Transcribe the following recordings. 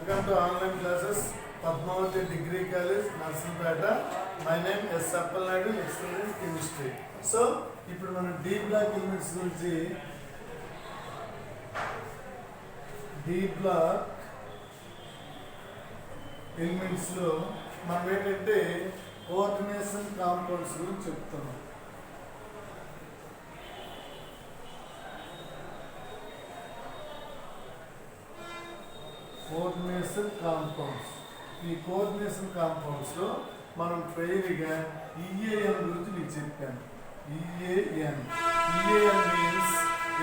Welcome to online classes, Padmavati Degree College, Narsanpeta. My name is Sappal Naidu, lecturer in chemistry. So, ఇప్పుడు మనం D block elements గురించి D block elements లో మనం ఏంటంటే coordination compounds గురించి చెప్తున్నాం. Coordination compounds, ఈ కోఆర్డినేషన్ కాంపౌండ్స్ లో మనం ట్రైన్గా ఈఏఎన్ గురించి మీకు చెప్పాను. EAN means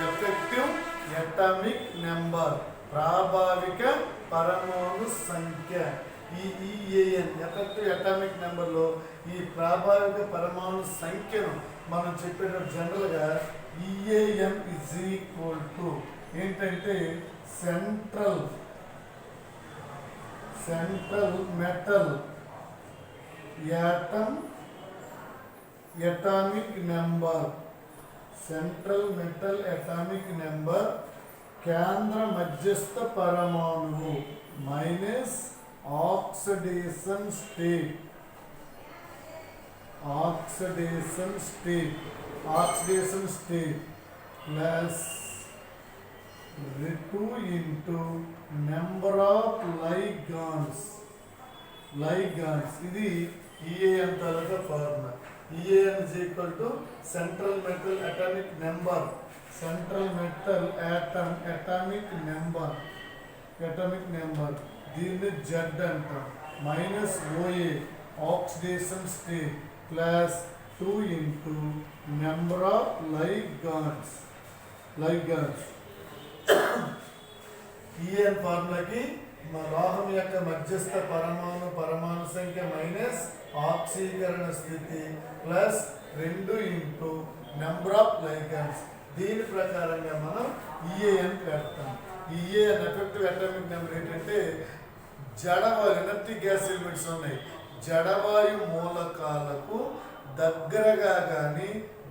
effective atomic number, ప్రాభావిక పరమాణు సంఖ్య. ఈ ఈఏఎన్ ఎఫెక్టివ్ అటామిక్ నెంబర్లో ఈ ప్రాభావిక పరమాణు సంఖ్యను మనం చెప్పేటప్పుడు జనరల్గా ఈఏఎన్ ఈజ్ ఈక్వల్ టు ఏంటంటే central metal atom atomic number, central metal atomic number, కేంద్ర మధ్యస్థ పరమాణువు minus oxidation state plus 2 into number of ligands. ఇది EAN taluka formula. EAN is equal to central metal atomic number, atomic number దీన్ని Z అంటాం. Minus OA oxidation state plus 2 into number of ligands. EN ఫార్ములాకి లోహం యొక్క మధ్యస్థ పరమాణు సంఖ్య minus ఆక్సీకరణ స్థితి plus 2 into number of ligands. దీని ప్రకారంగా మనం ఈఏఎన్ పెడతాం. ఈఏఎన్ ఎఫెక్టివ్ అటామిక్ నెంబర్ ఏంటంటే జడవాయు ఎలక్ట్రిక్ గ్యాస్ ఎలిమెంట్స్ ఉన్నాయి. జడవాయు మూలకాలకు దగ్గరగా కానీ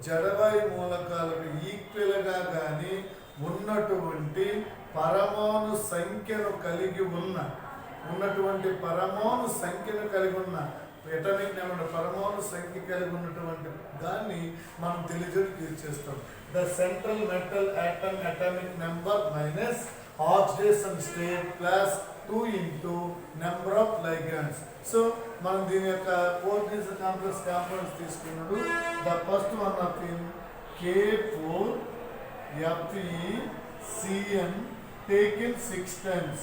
జడవాయు మూలకాలకు ఈక్వల్గా కానీ ఉన్నటువంటి పరమాణు సంఖ్యను కలిగి ఉన్న అటామిక్ నెంబర్ పరమాణు సంఖ్య కలిగి ఉన్నటువంటి దాన్ని మనం తెలియజేసి చేస్తాం. The central metal atom atomic number minus oxidation state plus 2 into number of లైగండ్స్. So మనం దీని యొక్క కోఆర్డినేషన్ కాంపౌండ్స్ తీసుకున్నాడు. The first one of K4FeCN taken 6 times.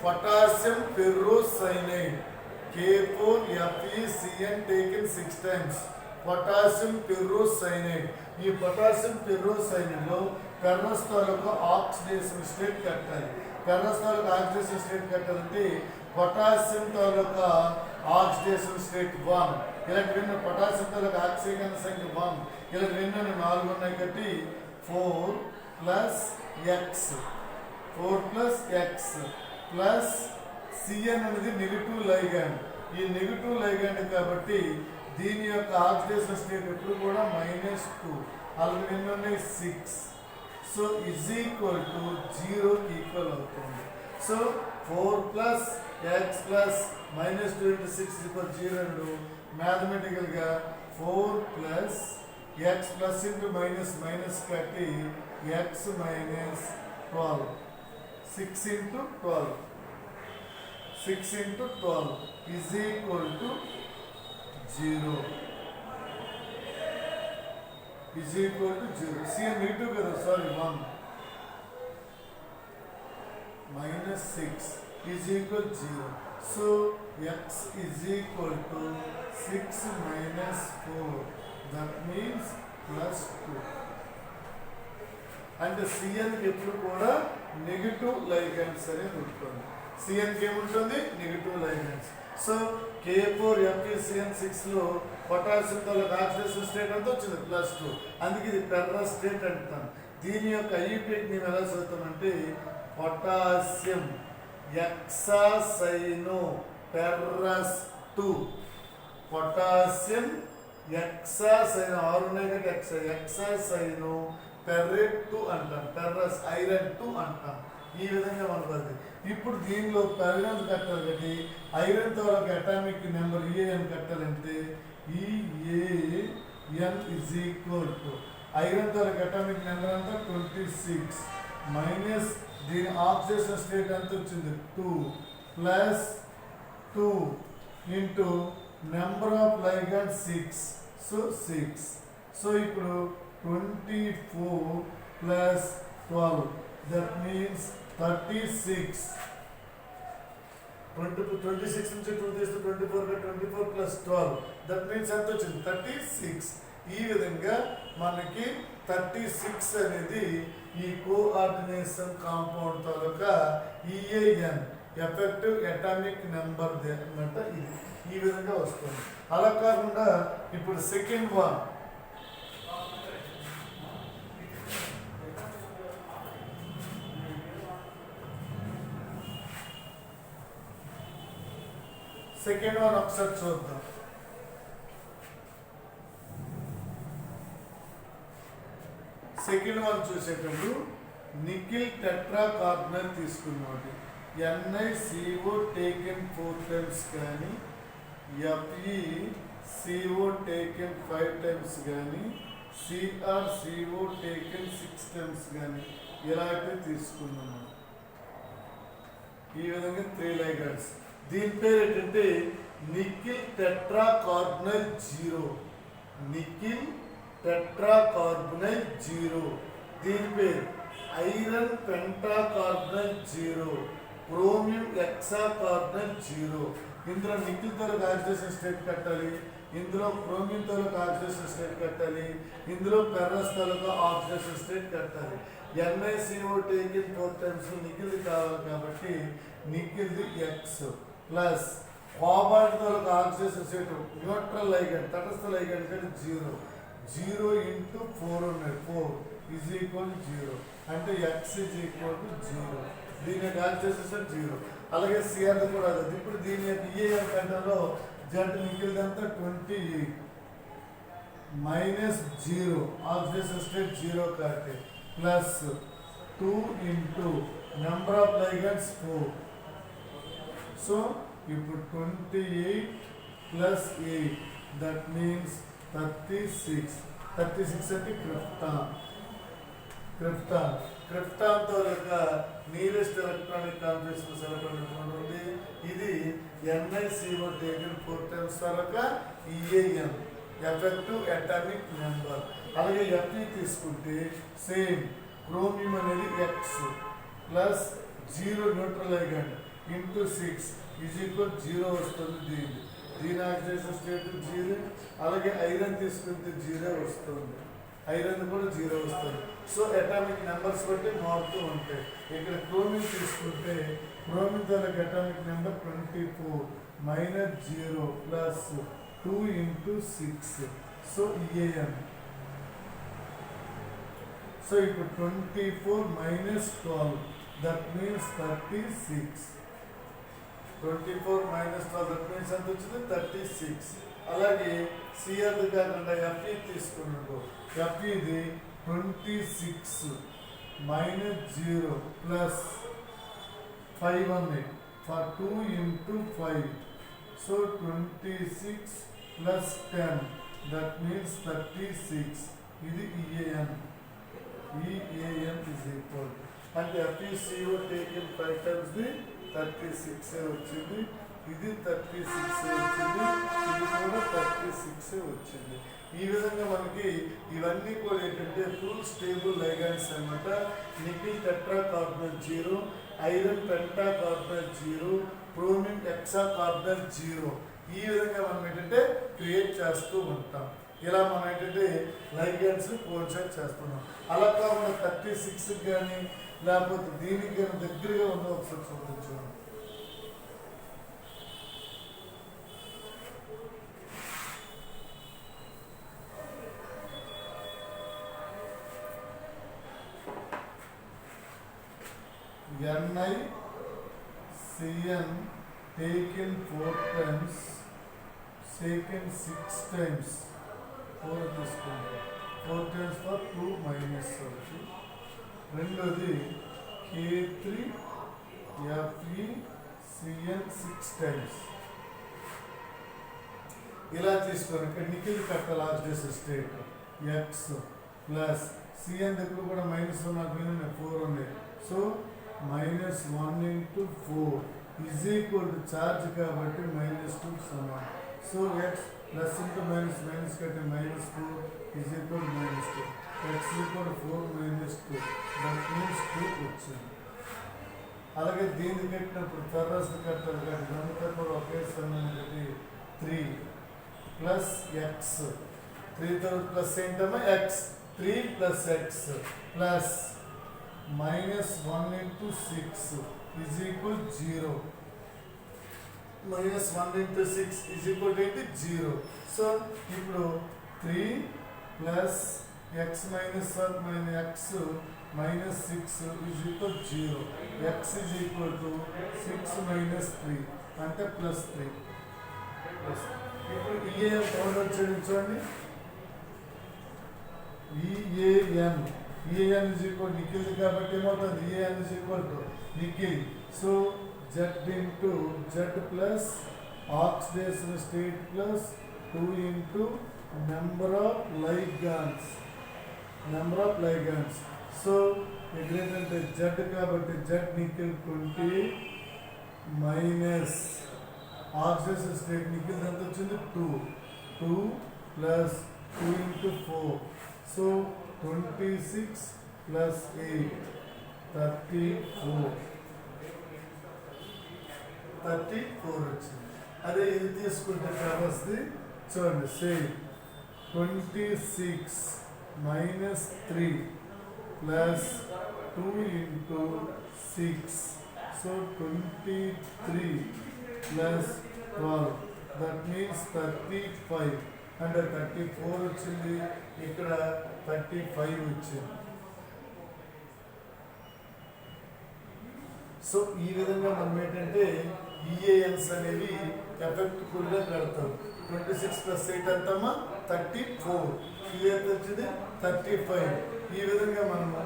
Potassium ferrocyanide. K4FeCN taken 6 times. Potassium ferrocyanide. ఈ పొటాషియం ఫెర్రోసైనైడ్ లో ferrous తాలూకా oxidation state కట్టాలి. Ferrous తాలూకా oxidation state కట్టాలంటే potassium తాలూకా oxidation state 1. ఇలాంటి రెండు పొటాషియం తాలూకా ఆక్సిజన్ సంఖ్య 1. ఇలాంటి రెండు 4 ఉన్నాయి కట్టి 4 plus x ప్లస్ సిఎన్ అనేది నెగిటివ్ లైగాండ్. ఈ నెగిటివ్ లైగాండ్ కాబట్టి దీని యొక్క ఆక్సిడేషన్ స్టేట్ ఎప్పుడు కూడా -2. అలాగే ఎన్ని ఉన్నాయి 6. సో ఈజ్ ఈక్వల్ టు 0కి ఈక్వల్ అవుతుంది. So 4 plus x plus -2 into 6 equal 0. మ్యాథమెటికల్గా 4 plus x plus into minus కట్టి x minus 12. 6 into 12 is equal to 0. See, negative kada, sorry, 1 minus 6 is equal to 0. So x is equal to 6 minus 4. That means plus 2. అంటే సిఎన్కి ఎప్పుడు కూడా negative లైగండ్స్ అనేది ఉంటుంది. సిఎన్కి ఏముంటుంది? Negative లైగండ్స్. So K4FeCN6లో potassium తాలూకా oxidation state అంతా వచ్చింది +2. అందుకే ఇది ఫెర్రస్ స్టేట్ అంటాం. దీని యొక్క ఐయుపిక్ మేము ఎలా చదువుతామంటే పొటాషియం హెక్సాసైనో ఫెర్రస్ 2. పొటాషియం హెక్సాసైనో 6 ఉన్నాయి కాబట్టి హెక్సాసైనో ఫెర్రేట్ 2 అంటాం. ఫెర్రస్ ఐరన్ 2 అంటాం. ఈ విధంగా మనకు ఇప్పుడు దీనిలో పరిగణన కట్టాలి కాబట్టి ఐరన్ తాలూకు అటామిక్ నెంబర్ ఈఏఎన్ కట్టాలంటే EAN is equal to iron తాలూకు అటామిక్ నెంబర్ అంతా 26 మైనస్ దీని ఆక్సిడేషన్ స్టేట్ ఎంత వచ్చింది 2 plus 2 into number of ligand 6 so 6 so ఇప్పుడు 24 ప్లస్ 12 దట్ మీన్స్ 36 26 నుంచి 2 తీస్తే 24 ప్లస్ 12 దట్ మీన్స్ ఎంత వచ్చింది 36 ఈ విధంగా మనకి 36 అనేది ఈ కోఆర్డినేషన్ కాంపౌండ్ తాలూకా ఈఏఎన్ ఎఫెక్టివ్ అటామిక్ నెంబర్ అనమాట ఇది ఈ విధంగా వస్తుంది అలా కాకుండా ఇప్పుడు సెకండ్ వన్ ఒకసారి చూద్దాం సెకండ్ వన్ చూసేటప్పుడు నికిల్ టెట్రా కార్బోనేట్ తీసుకున్నాడు NiCO టేకెన్ 4 టైమ్స్ కానీ FeCO టేకెన్ 5 టైమ్స్ కానీ CrCO టేకెన్ 6 టైమ్స్ కానీ ఇలా అయితే తీసుకున్నాము ఈ విధంగా 3 లైగండ్స్ దీని పేరు ఏంటంటే nickel tetra carbonyl 0 nickel tetra carbonyl 0 దీని పేరు iron penta carbonyl 0 chromium hexa carbonyl 0 ఇందులో నికిల్ తాలూకు ఆక్సిడేషన్ స్టేట్ కట్టాలి ఇందులో క్రోమియం తాలూకు ఆక్సిడేషన్ స్టేట్ కట్టాలి ఇందులో ఫెర్రస్ తాలూకు ఆక్సిడేషన్ స్టేట్ కట్టాలి NiCO టేకిన్ 4 టైమ్స్ నికిల్ కావాలి కాబట్టి నికిల్ది X ప్లస్ కోబాల్ట్ తాలూకు ఆక్సిడేషన్ స్టేట్ న్యూట్రల్ లైగండ్ తటస్థ లైగండ్ కంటే 0 ఇంటూ 4 ఉన్నాయి 4 ఈజ్ ఈక్వల్ 0 అంటే X ఈజ్ ఈక్వల్ టు 0 దీని యొక్క ఆక్సిడేషన్ 0 అలాగే సిఆర్ కూడా అదే ఇప్పుడు దీని యొక్క ఈఏఎన్ కంటంలో జంట నికిల్దంతా 28 మైనస్ 0 ఆక్సిడేషన్ స్టేట్ 0 కాబట్టి plus 2 into number of లైగండ్స్ 4 so ఇప్పుడు 28 ప్లస్ 8 దట్ మీన్స్ 36 అంటే క్రిప్టాన్ తో నియరెస్ట్ ఎలక్ట్రానిక్ కాన్ఫిగరేషన్ సెలెక్ట్ ఉంది ఇది NiCO టేకెన్ 4 టైమ్స్ తాలూకా ఈఏఎన్ ఎఫెక్టివ్ అటామిక్ నెంబర్ అలాగే Fe తీసుకుంటే సేమ్ క్రోమియం అనేది X plus 0 neutral ligand into 6 is equal 0 వస్తుంది దీని ఆక్సిడేషన్ స్టేట్ 0 అలాగే ఐరన్ తీసుకుంటే 0 వస్తుంది ఐరన్ కూడా 0 వస్తుంది సో అటామిక్ నెంబర్స్ బట్టి మారుతూ ఉంటాయి ఇక్కడ క్రోమియం తీసుకుంటే క్రోమియం తాలూకు atomic number 24 minus 0 plus 2 into 6 so EAN so ఇప్పుడు 24 minus 12 that means 36 24 minus 12 that means ఎంత వచ్చింది 36 అలాగే సిఆర్ కాకుండా Fe తీసుకున్నాడు Fe ఇది 26 మైనస్ 0 ప్లస్ 5 ఉన్నాయి 2 into 5 so 26 plus 10 that means 36 ఇది ఈఏఎన్ ఈజ్ ఈక్వల్ అంటే FeCO టేకెన్ 5 టైమ్స్ ది 36 వచ్చింది ఇది 36 వచ్చింది ఇది కూడా 36 వచ్చింది ఈ విధంగా మనకి ఇవన్నీ కూడా ఏంటంటే ఫుల్ స్టేబుల్ లైగండ్స్ అన్నమాట nickel tetra carbonate 0 iron penta carbonate 0 chromium hexa carbonate 0 ఈ విధంగా మనం ఏంటంటే క్రియేట్ చేస్తూ ఉంటాం ఇలా మనం ఏంటంటే లైగండ్స్ కోన్సెప్ట్ చేస్తున్నాం అలా కాకుండా 36 కానీ లేకపోతే దీనికి కానీ దగ్గరగా ఉన్న ఒకసారి చూపించాం NiCN taken 4 times, taken 6 times, 4 తీసుకుంటాం 4 times for 2 మైనస్ అవుతుంది రెండోది K3 Fe Cn 6 టైమ్స్. ఇలా తీసుకొని ఇక్కడ నిఖిల్ కట్టాలి oxidation state x plus C N దగ్గర కూడా -1 4 ఉన్నాయి. So -1 × 4 is equal to charge కాబట్టి -2 సమానం. So x plus into minus కట్టి -4 is equal -2. X equal 4 -2 that means 2 వచ్చింది. అలాగే దీన్ని కట్టినప్పుడు తర్వాత కట్టాలి కాబట్టి ఇదంతా కూడా ఒకే సమయం కట్టి 3 ప్లస్ ఎక్స్ 3 తర్వాత ప్లస్ ఏంటమ్మా X 3 plus X plus -1 × 6 is equal 0. -1 × 6 is equal ఏంటి 0. సో ఇప్పుడు 3 plus X -1 X -6 is equal 0. X is equal to 6 - 3 అంటే +3. ఇప్పుడు ఈఏఎన్ కౌంట్ వచ్చేది చూడండి. ఈఏఎన్ ఈజ్ ఈక్వల్ నిఖిల్ కాబట్టి ఏమవుతుంది EAN is equal to Nikhil. So Z into Z plus oxidation state plus 2 into number of ligands. So ఏంటంటే Z కాబట్టి Z Nikhil 20 minus oxidation state Nikhil ఎంత వచ్చింది 2 ప్లస్ 2 into 4. సో 26 ప్లస్ 8 34 వచ్చింది. అదే ఇది తీసుకుంటే కావలసి చూడండి same 26 - 3 plus 2 × 6. So 23 plus 12 that means 35 అంటే 34 వచ్చింది. ఇక్కడ 35 వచ్చింది. సో ఈ విధంగా మనం ఏంటంటే ఈఏఎన్స్ అనేవి ఎఫెక్టివ్గా కడతాం. 26 + 8 అంతమ్మా 34. ఇది ఎంత వచ్చింది 35. ఈ విధంగా మనము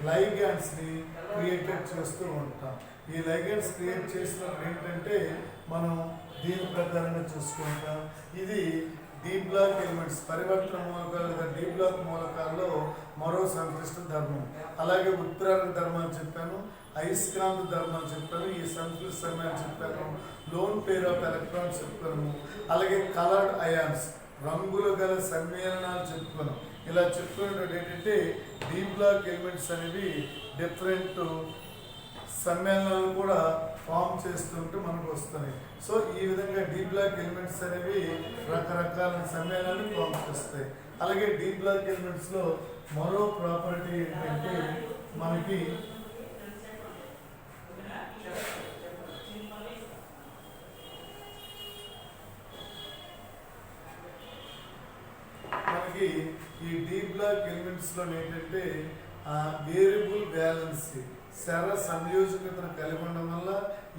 లైగాండ్స్ని క్రియేటెడ్ చేస్తూ ఉంటాం. ఈ లైగాండ్స్ క్రియేట్ చేసినప్పుడు ఏంటంటే మనం దీని ప్రకారంగా చూసుకుంటాం. ఇది డి బ్లాక్ ఎలిమెంట్స్ పరివర్తన మూలకాలుగా డి బ్లాక్ మూలకాల్లో మరో సంక్లిష్ట ధర్మం. అలాగే ఉత్ప్రేరక ధర్మాలు చెప్పాను, అయస్కాంత ధర్మాలు చెప్పాను, ఈ సంక్లిష్ట సమయాలు చెప్పాను, లోన్ పేర్ ఆఫ్ ఎలక్ట్రాన్స్ చెప్పాను, అలాగే కలర్డ్ అయాన్స్ రంగులు గల సమ్మేళనాలు చెప్పాను. ఇలా చెప్పుకునేటప్పుడు ఏంటంటే డి బ్లాక్ ఎలిమెంట్స్ అనేవి డిఫరెంట్ సమ్మేళనాలు కూడా ఫామ్ చేస్తుంటే మనకు వస్తున్నాయి. సో ఈ విధంగా డి బ్లాక్ ఎలిమెంట్స్ అనేవి రకరకాల సమ్మేళనాలు ఫామ్ చేస్తాయి. అలాగే డి బ్లాక్ ఎలిమెంట్స్లో మరో ప్రాపర్టీ ఏంటంటే మనకి ఈ డి బ్లాక్ ఎలిమెంట్స్లో ఏంటంటే వేరియబుల్ బ్యాలెన్సీ శర సంయోజకతను కలిగి ఉండడం వల్ల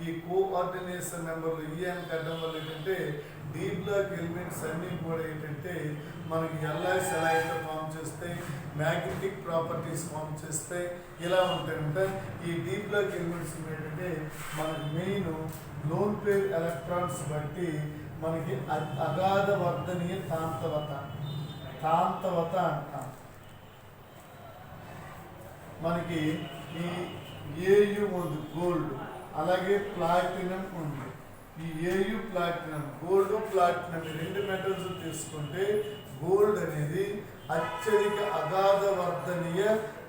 ఈ కోఆర్డినేషన్ నెంబర్లు అని కట్టడం వల్ల ఏంటంటే డి బ్లాక్ ఎలిమెంట్స్ అన్నీ కూడా ఏంటంటే మనకి ఎల్ఐస్ ఎలా అయితే ఫామ్ చేస్తాయి, మ్యాగ్నెటిక్ ప్రాపర్టీస్ ఫామ్ చేస్తాయి, ఇలా ఉంటాయంటే ఈ డి బ్లాక్ ఎలిమెంట్స్ ఏంటంటే మనకి మెయిన్ లోన్ పేర్ ఎలక్ట్రాన్స్ బట్టి మనకి అగాధ వర్ధనీయ కాంతవత అంటాం. మనకి ఈ ఏయు ఉంది గోల్డ్, అలాగే ప్లాటినం ఉంది. ఈ ఏయు ప్లాటినం, గోల్డ్ ప్లాటినం ఈ రెండు మెటల్స్ తీసుకుంటే గోల్డ్ అనేది అత్యధిక అగాధ వర్ధనీయ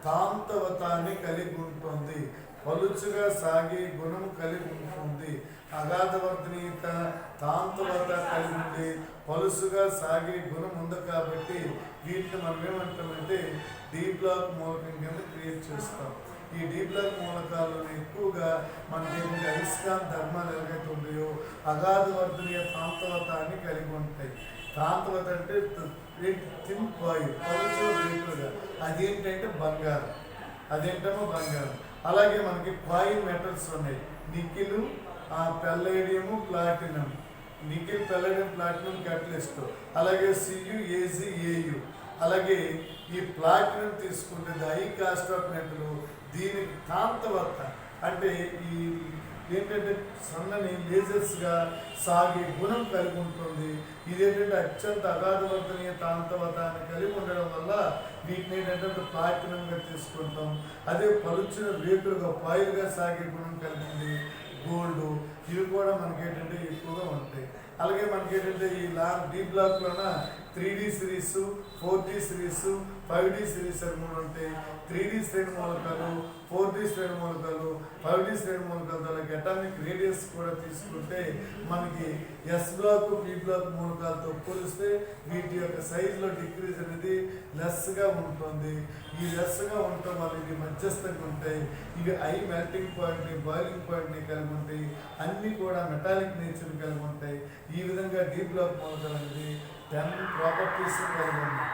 కాంతవతాన్ని కలిగి ఉంటుంది, పలుచుగా సాగే గుణము కలిగి ఉంటుంది. అగాధ వర్ధనీయత కాంతవత కలిగి ఉండి పలుసుగా సాగే గుణం ఉంది కాబట్టి వీటిని మనం ఏమంటామంటే డి బ్లాక్ మూలకం కింద క్రియేట్ చేస్తాం. ఈ డి బ్లాక్ మూలకాలను ఎక్కువగా మనకి ఏంటంటే అయస్కాంత ధర్మాలు ఎలాగైతే ఉన్నాయో అగాధ వర్ధనీయ కాంతవతాన్ని కలిగి ఉంటాయి. కాంతవత అంటే థిన్ కాయిల్, పలుచు రేకులుగా, అదేంటంటే బంగారం, అదేంటమో బంగారం. అలాగే మనకి కాయిల్ మెటల్స్ ఉన్నాయి, nickel, palladium, platinum. Nickel, palladium, platinum catalyst. అలాగే సియు, ఏజి, ఏయు. అలాగే ఈ ప్లాటినం తీసుకుంటే హై కాస్ట్ ఆఫ్ మెటల్, దీనికి కాంతవర్త అంటే ఈ ఏంటంటే సన్నని లేజర్స్గా సాగే గుణం కలిగి ఉంటుంది. ఇదేంటంటే అత్యంత అగాధవర్ధనీయ కాంతవతాన్ని కలిగి ఉండడం వల్ల వీటిని ఏంటంటే ప్లాటినంగా తీసుకుంటాం. అదే పలుచిన రేకులుగా పాయిలుగా సాగే గుణం కలిగింది గోల్డ్. ఇవి కూడా మనకేంటంటే ఎక్కువగా ఉంటాయి. అలాగే మనకేంటంటే ఈ డి బ్లాక్లోన 3D series, 4D series, 5D series అని మూడు ఉంటాయి. 3D శ్రేణి మూలకాలు, 4D శ్రేణి మూలకాలు, 5D శ్రేణి మూలకాలు, అలాగే అటామిక్ రేడియస్ కూడా తీసుకుంటే మనకి ఎస్ బ్లాక్, పి బ్లాక్ మూలకాలతో పోలిస్తే వీటి యొక్క సైజులో డిక్రీజ్ అనేది లెస్గా ఉంటుంది. ఈ లెస్గా ఉండటం వల్ల ఇవి మధ్యస్థంగా ఉంటాయి. ఇవి ఐ మెల్టింగ్ పాయింట్ని, బాయిలింగ్ పాయింట్ని కలిగి ఉంటాయి. అన్నీ కూడా మెటాలిక్ నేచర్ని కలిగి ఉంటాయి. ఈ విధంగా డి బ్లాక్ మూలకాలు అనేది 10 ప్రాపర్టీస్ కలిగి ఉన్నాయి.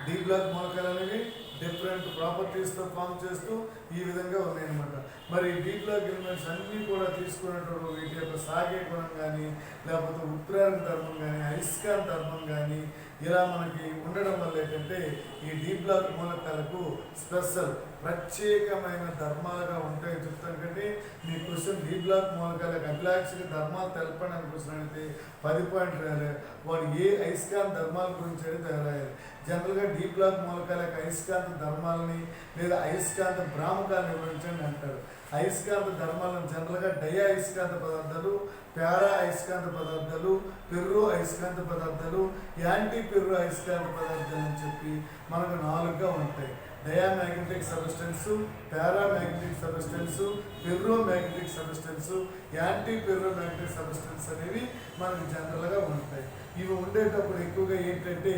డి బ్లాక్ మూలకాలు అనేవి డిఫరెంట్ ప్రాపర్టీస్తో ఫామ్ చేస్తూ ఈ విధంగా ఉన్నాయన్నమాట. మరి డి బ్లాక్ ఎలిమెంట్స్ అన్నీ కూడా తీసుకునేటప్పుడు వీటి యొక్క సాగే గుణం కానీ, లేకపోతే ఉత్ప్రేరక ధర్మం కానీ, అయస్కాంత ధర్మం కానీ ఇలా మనకి ఉండడం వల్ల ఏంటంటే ఈ డి బ్లాక్ మూలకాలకు స్పెషల్ ప్రత్యేకమైన ధర్మాలుగా ఉంటాయి చెప్తాను. కంటే మీ క్వశ్చన్ డి బ్లాక్ మూలకాలకు అభిలాక్షిక ధర్మాలు తెలపండి అని క్వశ్చన్ అయితే 10 పాయింట్లు రాయాలి. వాడు ఏ అయస్కాంత ధర్మాల గురించి అయితే రాయాలి. జనరల్గా డి బ్లాక్ మూలకాలకు అయస్కాంత ధర్మాలని లేదా అయస్కాంత భ్రామకాలను వివరించండి అంటారు. అయస్కాంత ధర్మాలను జనరల్గా డయా అయస్కాంత పదార్థాలు, పారా అయస్కాంత పదార్థాలు, పెర్రో అయస్కాంత పదార్థాలు, యాంటీ పెర్రో అయస్కాంత పదార్థాలు అని చెప్పి మనకు 4గా ఉంటాయి. Diamagnetic substance, paramagnetic substance, ferromagnetic substance, anti ferromagnetic substance అనేవి మనకు జనరల్గా ఉంటాయి. ఇవి ఉండేటప్పుడు ఎక్కువగా ఏంటంటే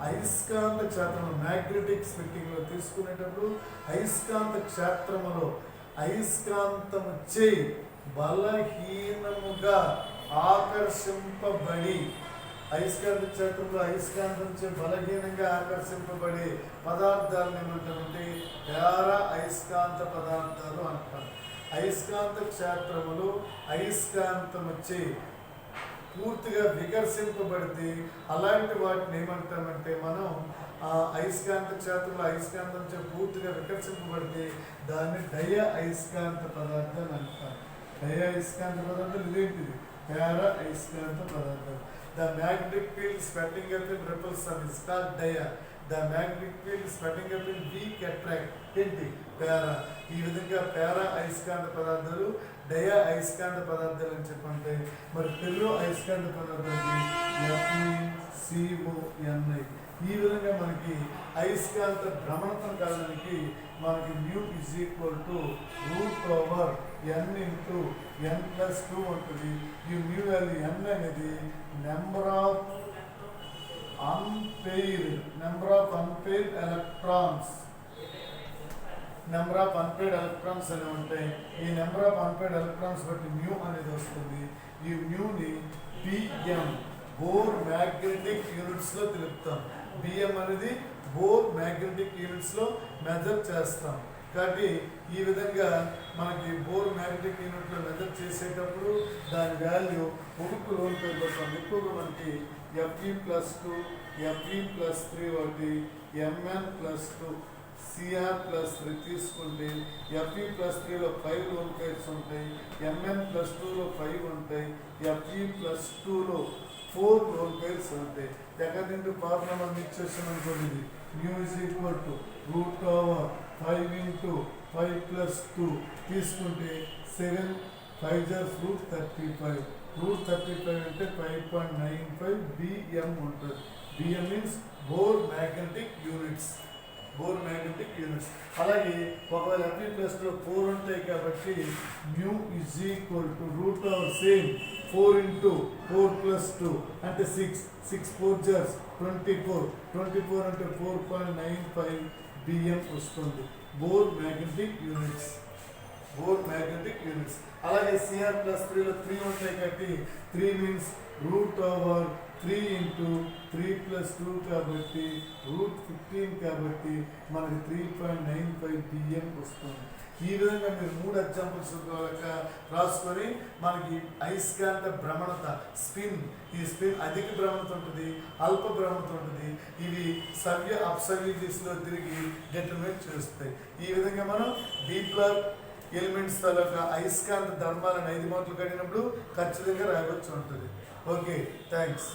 అయస్కాంత క్షేత్రంలో మ్యాగ్నెటిక్ స్పెక్టింగ్లో తీసుకునేటప్పుడు అయస్కాంత క్షేత్రములో అయస్కాంతము చే బలహీనముగా ఆకర్షింపబడి అయస్కాంత క్షేత్రంలో అయస్కాంతం చే బలహీనంగా ఆకర్షింపబడే పదార్థాలను ఏమంటారంటే పారా అయస్కాంత పదార్థాలు అంటారు. అయస్కాంత క్షేత్రములు అయస్కాంతము చే పూర్తిగా వికర్షింపబడితే అలాంటి వాటిని ఏమంటామంటే మనం అయస్కాంత క్షేత్రంలో అయస్కాంతం చే పూర్తిగా వికర్షింపబడితే దాన్ని డయ అయస్కాంత పదార్థాలు అంటారు. డయ అయస్కాంత పదార్థాలు ఇదేంటిది పారా అయస్కాంత పదార్థాలు. The magnetic field spreading up in repulsion is called dia. The magnetic field spreading up in weak attract ఏంటి పారా. ఈ విధంగా పారా అయస్కాంత పదార్థాలు, డయా అయస్కాంత పదార్థాలు అని చెప్పంటే మరి పెర్రో అయస్కాంత పదార్థాలు FeCONi. ఈ విధంగా మనకి అయస్కాంత భ్రమణతం కావడానికి మనకి μ √n/n+2 ఉంటుంది. ఈ μ వాల్యూ n అనేది నెంబర్ ఆఫ్ అన్పెయిర్డ్ ఎలక్ట్రాన్స్ అని ఉంటాయి. ఈ నెంబర్ ఆఫ్ అన్పెయిర్డ్ ఎలక్ట్రాన్స్ బట్టి μ అనేది వస్తుంది. ఈ μని Bm బోర్ మ్యాగ్నెటిక్ యూనిట్స్లో తెలుపుతాం. బిఎం అనేది బోర్ మ్యాగ్నెటిక్ యూనిట్స్లో మెజర్ చేస్తాం. కాబట్టి ఈ విధంగా మనకి బోర్ మ్యాగ్నెటిక్ యూనిట్లో మెజర్ చేసేటప్పుడు దాని వాల్యూ ఒకటి లోన్ పేర్కొంటాం. ఎక్కువగా మనకి Fe+2, Fe+3 ఒకటి, Mn+2, Cr+3 తీసుకుంటే Fe+3లో 5 లోన్ పేర్స్ ఉంటాయి, Mn+2లో 5 ఉంటాయి, Fe+2లో 4 లోన్ పేర్స్ ఉంటాయి. ఎక్కడి నుండి ఫార్ములా మిక్స్ చేస్తాం అనుకోండి. μ √5 × 5 + 2 తీసుకుంటే 7 5 √35. √35 అంటే 5.95 Bm ఉంటుంది. Bm means bore magnetic units. అలాగే ఒకవేళ Fe+2లో 4 ఉంటాయి కాబట్టి μ √సేమ్ 4 × 4 + 2 అంటే 6 4 24 అంటే 4.95 Bm వస్తుంది. Bore magnetic units. అలాగే Cr+3లో 3 ఉంటాయి కాబట్టి 3 మీన్స్ √3 × 3 + 2 కాబట్టి √15 కాబట్టి మనకి 3.95 Bm వస్తుంది. ఈ విధంగా మీరు 3 ఎగ్జాంపుల్స్ రాసుకొని మనకి అయస్కాంత భ్రమణత స్పిన్, ఈ స్పిన్ అధిక భ్రమణత ఉంటుంది, అల్ప భ్రమణత ఉంటుంది. ఇవి సవ్య అపసవ్య దిశలో తిరిగి డిటర్మినేట్ చేస్తాయి. ఈ విధంగా మనం డీప్లర్ ఎలిమెంట్స్ తాలూకా అయస్కాంత ధర్మాలను 5 మాటలు కడిగినప్పుడు ఖచ్చితంగా రాయవచ్చు ఉంటుంది. Okay, thanks.